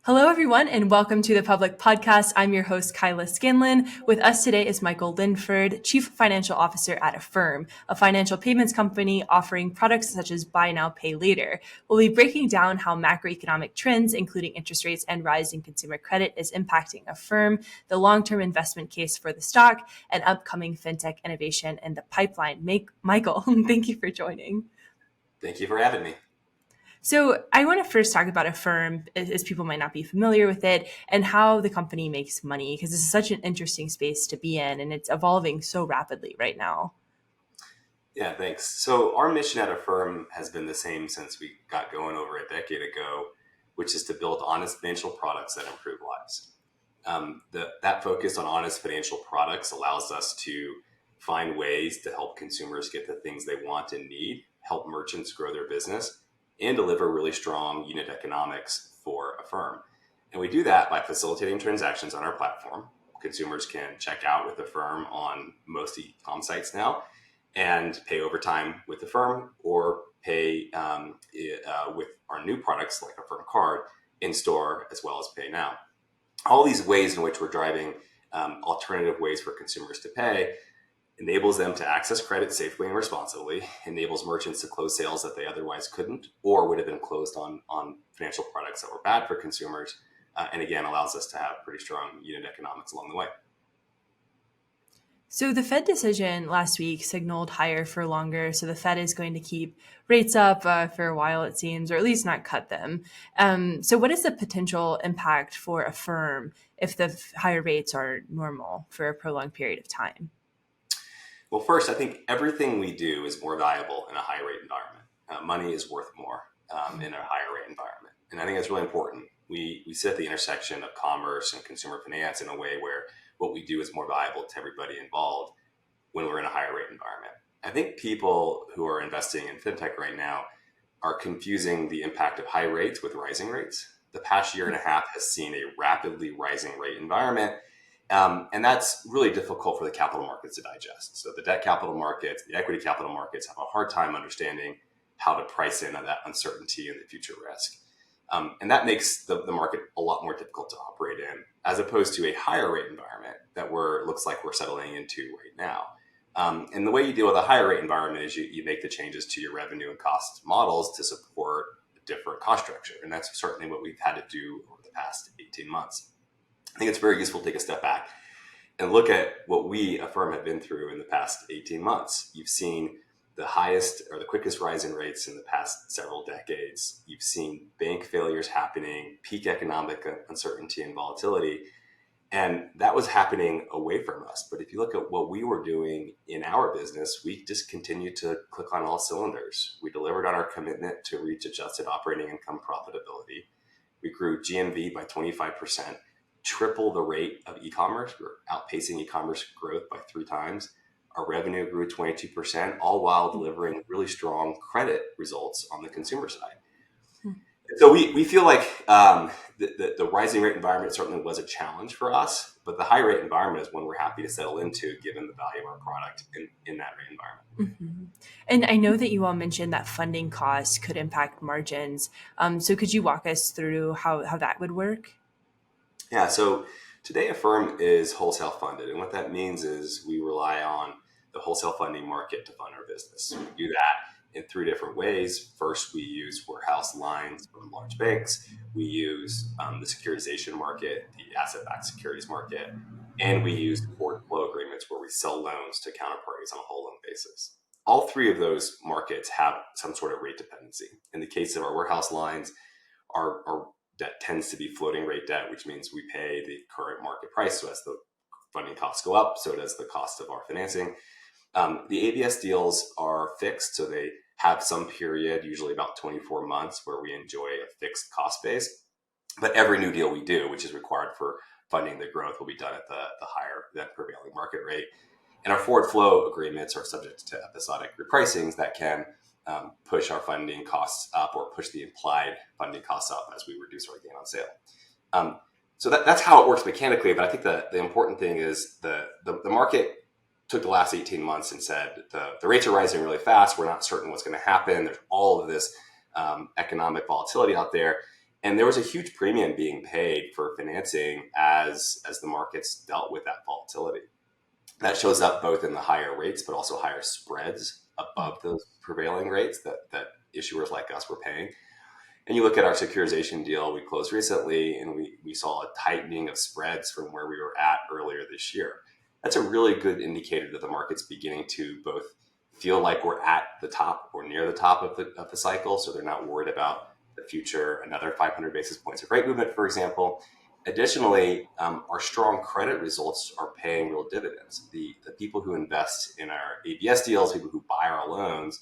Hello, everyone, and welcome to the Public Podcast. I'm your host, Kyla Scanlon. With us today is Michael Linford, Chief Financial Officer at Affirm, a financial payments company offering products such as buy now, pay later. We'll be breaking down how macroeconomic trends, including interest rates and rising consumer credit, is impacting Affirm, the long-term investment case for the stock, and upcoming fintech innovation in the pipeline. Michael, thank you for joining. Thank you for having me. So I want to first talk about Affirm, as people might not be familiar with it, and how the company makes money, because this is such an interesting space to be in, and it's evolving so rapidly right now. Yeah, thanks. So our mission at Affirm has been the same since we got going over a decade ago, which is to build honest financial products that improve lives. That focus on honest financial products allows us to find ways to help consumers get the things they want and need, help merchants grow their business, and deliver really strong unit economics for Affirm. And we do that by facilitating transactions on our platform. Consumers can check out with Affirm on most e-com sites now and pay over time with Affirm, or pay with our new products like Affirm Card in store, as well as pay now. All these ways in which we're driving alternative ways for consumers to pay enables them to access credit safely and responsibly, enables merchants to close sales that they otherwise couldn't or would have been closed on financial products that were bad for consumers, and again, allows us to have pretty strong unit economics along the way. So the Fed decision last week signaled higher for longer. So the Fed is going to keep rates up for a while, it seems, or at least not cut them. So what is the potential impact for Affirm if the higher rates are normal for a prolonged period of time? Well, first, I think everything we do is more valuable in a high rate environment. Money is worth more in a higher rate environment. And I think that's really important. We sit at the intersection of commerce and consumer finance in a way where what we do is more valuable to everybody involved when we're in a higher rate environment. I think people who are investing in fintech right now are confusing the impact of high rates with rising rates. The past year and a half has seen a rapidly rising rate environment. And that's really difficult for the capital markets to digest. So the debt capital markets, the equity capital markets have a hard time understanding how to price in on that uncertainty and the future risk. And that makes the market a lot more difficult to operate in, as opposed to a higher rate environment that looks like we're settling into right now. And the way you deal with a higher rate environment is you make the changes to your revenue and cost models to support a different cost structure. And that's certainly what we've had to do over the past 18 months. I think it's very useful to take a step back and look at what we, Affirm, have been through in the past 18 months. You've seen the highest or the quickest rise in rates in the past several decades. You've seen bank failures happening, peak economic uncertainty and volatility, and that was happening away from us. But if you look at what we were doing in our business, we just continued to click on all cylinders. We delivered on our commitment to reach adjusted operating income profitability. We grew GMV by 25%. Triple the rate of e-commerce. We're outpacing e-commerce growth by 3 times. Our revenue grew 22%, all while delivering really strong credit results on the consumer side. So we feel like the rising rate environment certainly was a challenge for us, but the high rate environment is one we're happy to settle into given the value of our product in that rate environment. Mm-hmm. And I know that you all mentioned that funding costs could impact margins. So could you walk us through how that would work? Yeah, so today Affirm is wholesale funded. And what that means is we rely on the wholesale funding market to fund our business. We do that in 3 different ways. First, we use warehouse lines from large banks. We use the securitization market, the asset-backed securities market, and we use forward flow agreements where we sell loans to counterparties on a whole loan basis. All 3 of those markets have some sort of rate dependency. In the case of our warehouse lines, our debt tends to be floating rate debt, which means we pay the current market price. So as the funding costs go up, so does the cost of our financing. The ABS deals are fixed, so they have some period, usually about 24 months, where we enjoy a fixed cost base. But every new deal we do, which is required for funding the growth, will be done at the higher than prevailing market rate. And our forward flow agreements are subject to episodic repricings that can push our funding costs up or push the implied funding costs up as we reduce our gain on sale. So that's how it works mechanically. But I think the important thing is the market took the last 18 months and said the rates are rising really fast. We're not certain what's going to happen. There's all of this economic volatility out there. And there was a huge premium being paid for financing as the markets dealt with that volatility. That shows up both in the higher rates, but also higher spreads above those prevailing rates that issuers like us were paying. And you look at our securitization deal we closed recently, and we saw a tightening of spreads from where we were at earlier this year. That's a really good indicator that the market's beginning to both feel like we're at the top or near the top of the cycle, so they're not worried about the future, another 500 basis points of rate movement, for example. Additionally, our strong credit results are paying real dividends. The people who invest in our ABS deals, people who buy our loans,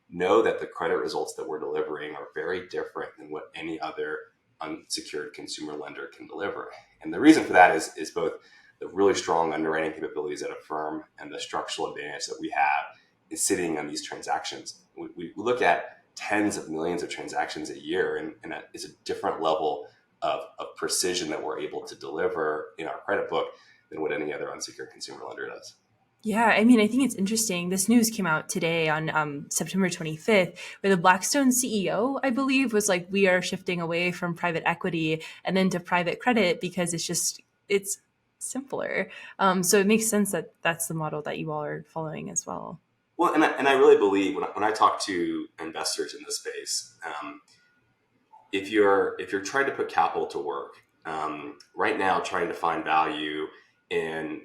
know that the credit results that we're delivering are very different than what any other unsecured consumer lender can deliver. And the reason for that is both the really strong underwriting capabilities at Affirm and the structural advantage that we have is sitting on these transactions. We look at tens of millions of transactions a year, and that is a different level of precision that we're able to deliver in our credit book than what any other unsecured consumer lender does. Yeah, I mean, I think it's interesting. This news came out today on September 25th, where the Blackstone CEO, I believe, was like, we are shifting away from private equity and into private credit because it's simpler. So it makes sense that that's the model that you all are following as well. Well, and I really believe when I talk to investors in this space, if you're trying to put capital to work right now, trying to find value in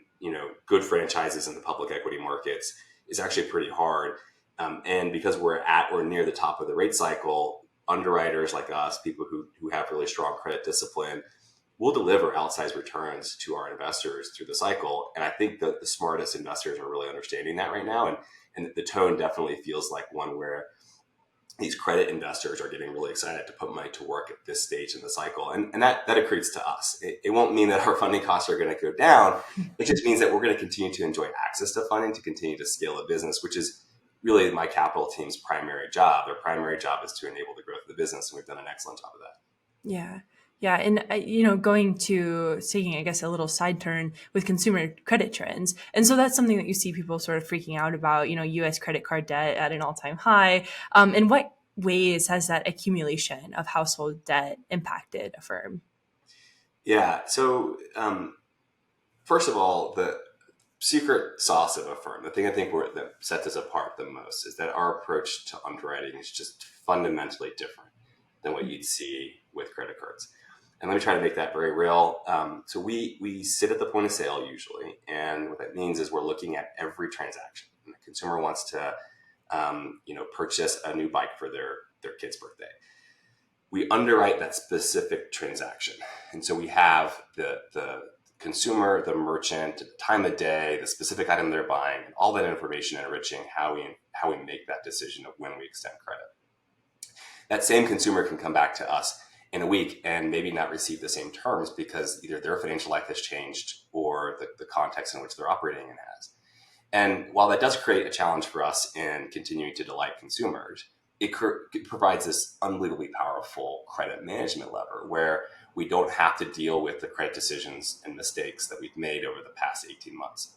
good franchises in the public equity markets is actually pretty hard. And because we're at or near the top of the rate cycle, underwriters like us, people who have really strong credit discipline, will deliver outsized returns to our investors through the cycle. And I think that the smartest investors are really understanding that right now. And the tone definitely feels like one where these credit investors are getting really excited to put money to work at this stage in the cycle. And that accretes to us. It won't mean that our funding costs are going to go down. It just means that we're going to continue to enjoy access to funding to continue to scale a business, which is really my capital team's primary job. Their primary job is to enable the growth of the business. And we've done an excellent job of that. Yeah. Yeah. And, going to taking, I guess, a little side turn with consumer credit trends. And so that's something that you see people sort of freaking out about, US credit card debt at an all-time high. In what ways has that accumulation of household debt impacted Affirm? Yeah. So, first of all, the secret sauce of Affirm, the thing I think that sets us apart the most, is that our approach to underwriting is just fundamentally different than what you'd see with credit cards. And let me try to make that very real. So we sit at the point of sale usually, and what that means is we're looking at every transaction. And the consumer wants to, purchase a new bike for their kid's birthday. We underwrite that specific transaction, and so we have the consumer, the merchant, the time of day, the specific item they're buying, and all that information enriching how we make that decision of when we extend credit. That same consumer can come back to us in a week and maybe not receive the same terms because either their financial life has changed or the context in which they're operating in has. And while that does create a challenge for us in continuing to delight consumers, it provides this unbelievably powerful credit management lever where we don't have to deal with the credit decisions and mistakes that we've made over the past 18 months.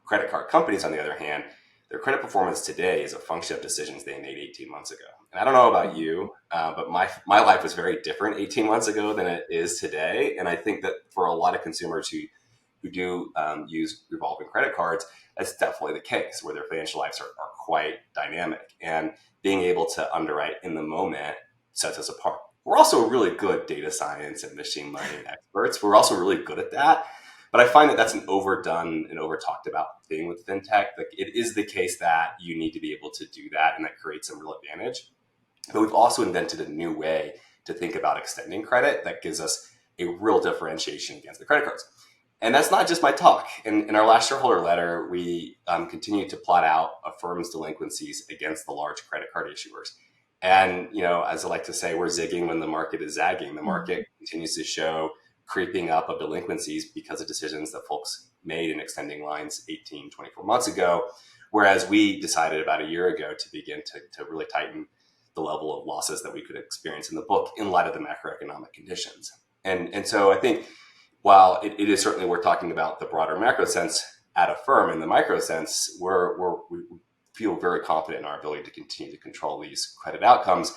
Credit card companies, on the other hand, their credit performance today is a function of decisions they made 18 months ago. And I don't know about you, but my life was very different 18 months ago than it is today. And I think that for a lot of consumers who do use revolving credit cards, that's definitely the case, where their financial lives are quite dynamic. And being able to underwrite in the moment sets us apart. We're also really good data science and machine learning experts. We're also really good at that. But I find that that's an overdone and over talked about thing with fintech. Like, it is the case that you need to be able to do that, and that creates some real advantage. But we've also invented a new way to think about extending credit that gives us a real differentiation against the credit cards. And that's not just my talk. In our last shareholder letter, we continue to plot out Affirm's delinquencies against the large credit card issuers. And, as I like to say, we're zigging when the market is zagging. The market continues to show creeping up of delinquencies because of decisions that folks made in extending lines 18, 24 months ago. Whereas we decided about a year ago to begin to really tighten the level of losses that we could experience in the book in light of the macroeconomic conditions. And so I think while it is certainly worth talking about the broader macro sense at Affirm, in the micro sense, we feel very confident in our ability to continue to control these credit outcomes,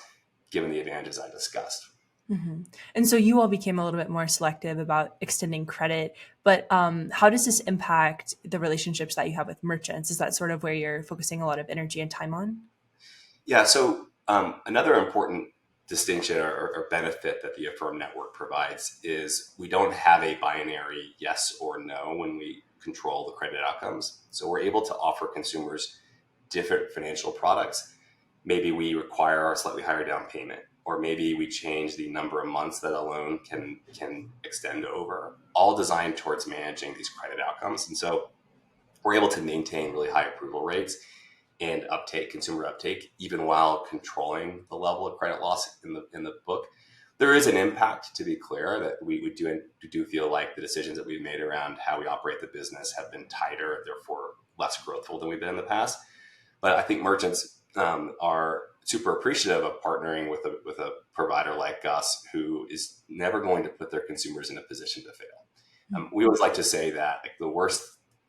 given the advantages I discussed. Mm-hmm. And so you all became a little bit more selective about extending credit, but how does this impact the relationships that you have with merchants? Is that sort of where you're focusing a lot of energy and time on? Yeah. So another important distinction or benefit that the Affirm network provides is we don't have a binary yes or no when we control the credit outcomes. So we're able to offer consumers different financial products. Maybe we require a slightly higher down payment, or maybe we change the number of months that a loan can extend over, all designed towards managing these credit outcomes. And so we're able to maintain really high approval rates and consumer uptake, even while controlling the level of credit loss in the book. There is an impact, to be clear, that we do feel like the decisions that we've made around how we operate the business have been tighter, therefore less growthful than we've been in the past. But I think merchants are super appreciative of partnering with a provider like us, who is never going to put their consumers in a position to fail. We always like to say that, like, the worst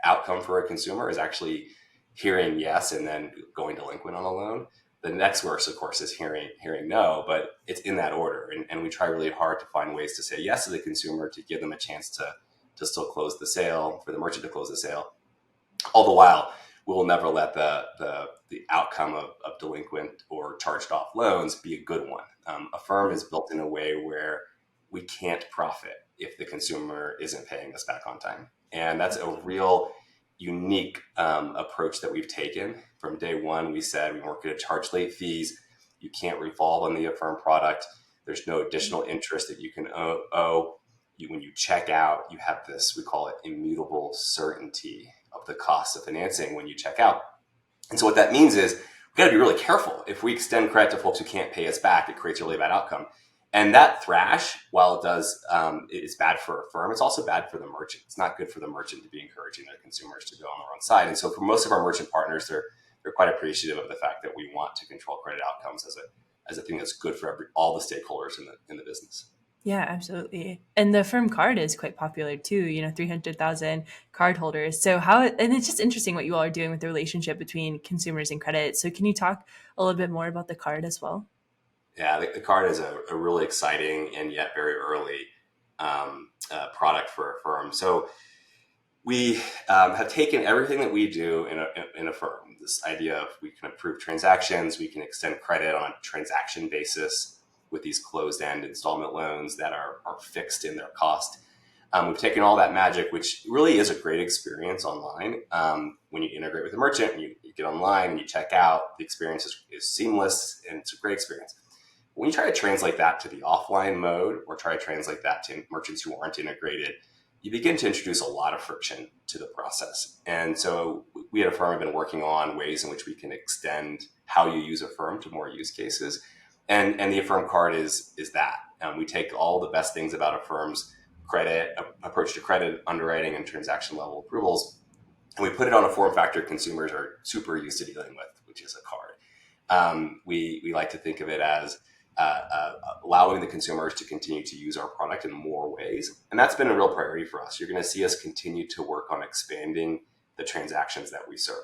outcome for a consumer is actually hearing yes and then going delinquent on a loan. The next worst, of course, is hearing no, but it's in that order. And we try really hard to find ways to say yes to the consumer, to give them a chance to still close the sale, for the merchant to close the sale. All the while, we will never let the outcome of delinquent or charged off loans be a good one. Affirm is built in a way where we can't profit if the consumer isn't paying us back on time. And that's a real unique approach that we've taken. From day one, we said we weren't going to charge late fees. You can't revolve on the Affirm product. There's no additional interest that you can owe. When you check out, you have this, we call it immutable certainty of the cost of financing when you check out. And so what that means is we got to be really careful. If we extend credit to folks who can't pay us back, it creates a really bad outcome. And that thrash, while it does, it's bad for a firm, it's also bad for the merchant. It's not good for the merchant to be encouraging their consumers to go on their own side. And so for most of our merchant partners, they're quite appreciative of the fact that we want to control credit outcomes as a thing that's good for all the stakeholders in the business. Yeah, absolutely. And the Affirm Card is quite popular too, 300,000 cardholders. So and it's just interesting what you all are doing with the relationship between consumers and credit. So can you talk a little bit more about the card as well? Yeah, the card is a really exciting and yet very early product for Affirm. So we have taken everything that we do in Affirm, this idea of we can approve transactions, we can extend credit on a transaction basis with these closed-end installment loans that are fixed in their cost. We've taken all that magic, which really is a great experience online. When you integrate with a merchant, you get online and you check out, the experience is seamless and it's a great experience. When you try to translate that to the offline mode, or try to translate that to merchants who aren't integrated, you begin to introduce a lot of friction to the process. And so we at Affirm have been working on ways in which we can extend how you use Affirm to more use cases. And the Affirm Card is that. We take all the best things about Affirm's credit approach to credit underwriting and transaction level approvals, and we put it on a form factor consumers are super used to dealing with, which is a card. We like to think of it as allowing the consumers to continue to use our product in more ways. And that's been a real priority for us. You're going to see us continue to work on expanding the transactions that we serve.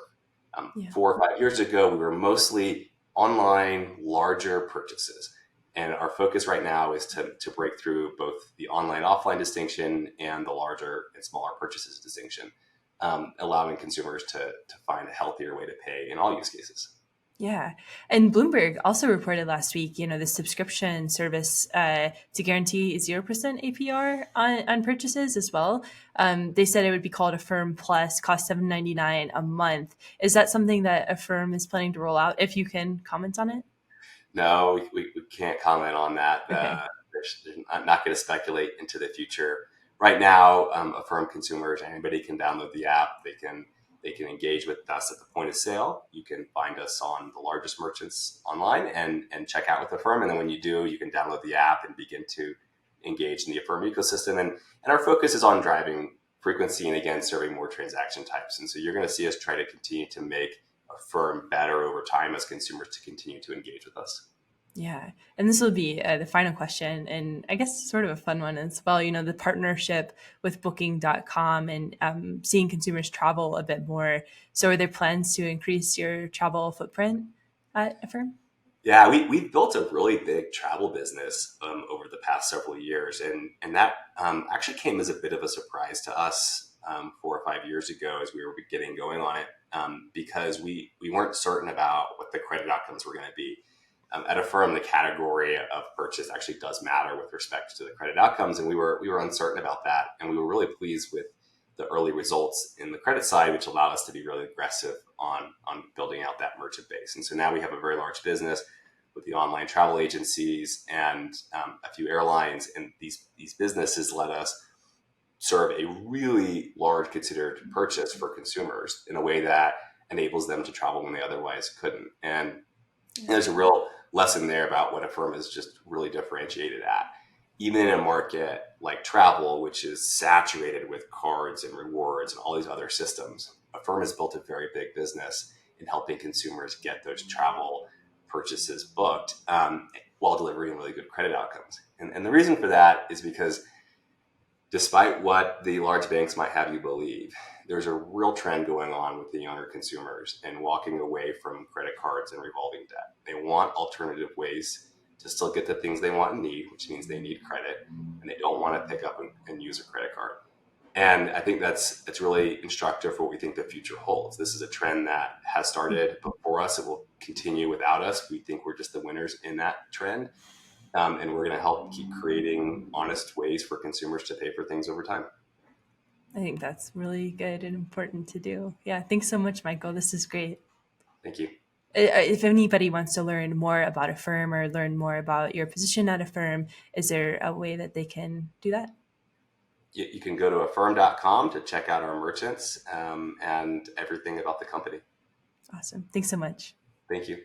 Yeah. 4 or 5 years ago, we were mostly online, larger purchases. And our focus right now is to break through both the online offline distinction and the larger and smaller purchases distinction, allowing consumers to find a healthier way to pay in all use cases. Yeah. And Bloomberg also reported last week, the subscription service to guarantee 0% APR on purchases as well. They said it would be called Affirm Plus, cost $7.99 a month. Is that something that Affirm is planning to roll out? If you can comment on it? No, we can't comment on that. Okay. I'm not going to speculate into the future. Right now, Affirm consumers, anybody can download the app. They can engage with us at the point of sale. You can find us on the largest merchants online and check out with Affirm. And then when you do, you can download the app and begin to engage in the Affirm ecosystem. And our focus is on driving frequency and, again, serving more transaction types. And so you're going to see us try to continue to make Affirm better over time as consumers to continue to engage with us. Yeah. And this will be the final question, and I guess sort of a fun one as well. The partnership with booking.com and seeing consumers travel a bit more. So are there plans to increase your travel footprint at Affirm? Yeah, we've built a really big travel business over the past several years, and that actually came as a bit of a surprise to us 4 or 5 years ago as we were getting going on it, because we weren't certain about what the credit outcomes were going to be. At Affirm, the category of purchase actually does matter with respect to the credit outcomes, and we were uncertain about that, and we were really pleased with the early results in the credit side, which allowed us to be really aggressive on building out that merchant base. And so now we have a very large business with the online travel agencies and a few airlines, and these businesses let us serve a really large considered purchase for consumers in a way that enables them to travel when they otherwise couldn't. And there's a real lesson there about what Affirm is just really differentiated at. Even in a market like travel, which is saturated with cards and rewards and all these other systems, Affirm has built a very big business in helping consumers get those travel purchases booked, while delivering really good credit outcomes. And the reason for that is because despite what the large banks might have you believe, there's a real trend going on with the younger consumers and walking away from credit cards and revolving debt. They want alternative ways to still get the things they want and need, which means they need credit, and they don't want to pick up and use a credit card. And I think that's really instructive for what we think the future holds. This is a trend that has started before us. It will continue without us. We think we're just the winners in that trend. And we're going to help keep creating honest ways for consumers to pay for things over time. I think that's really good and important to do. Yeah, thanks so much, Michael. This is great. Thank you. If anybody wants to learn more about Affirm or learn more about your position at Affirm, is there a way that they can do that? You can go to affirm.com to check out our merchants and everything about the company. Awesome. Thanks so much. Thank you.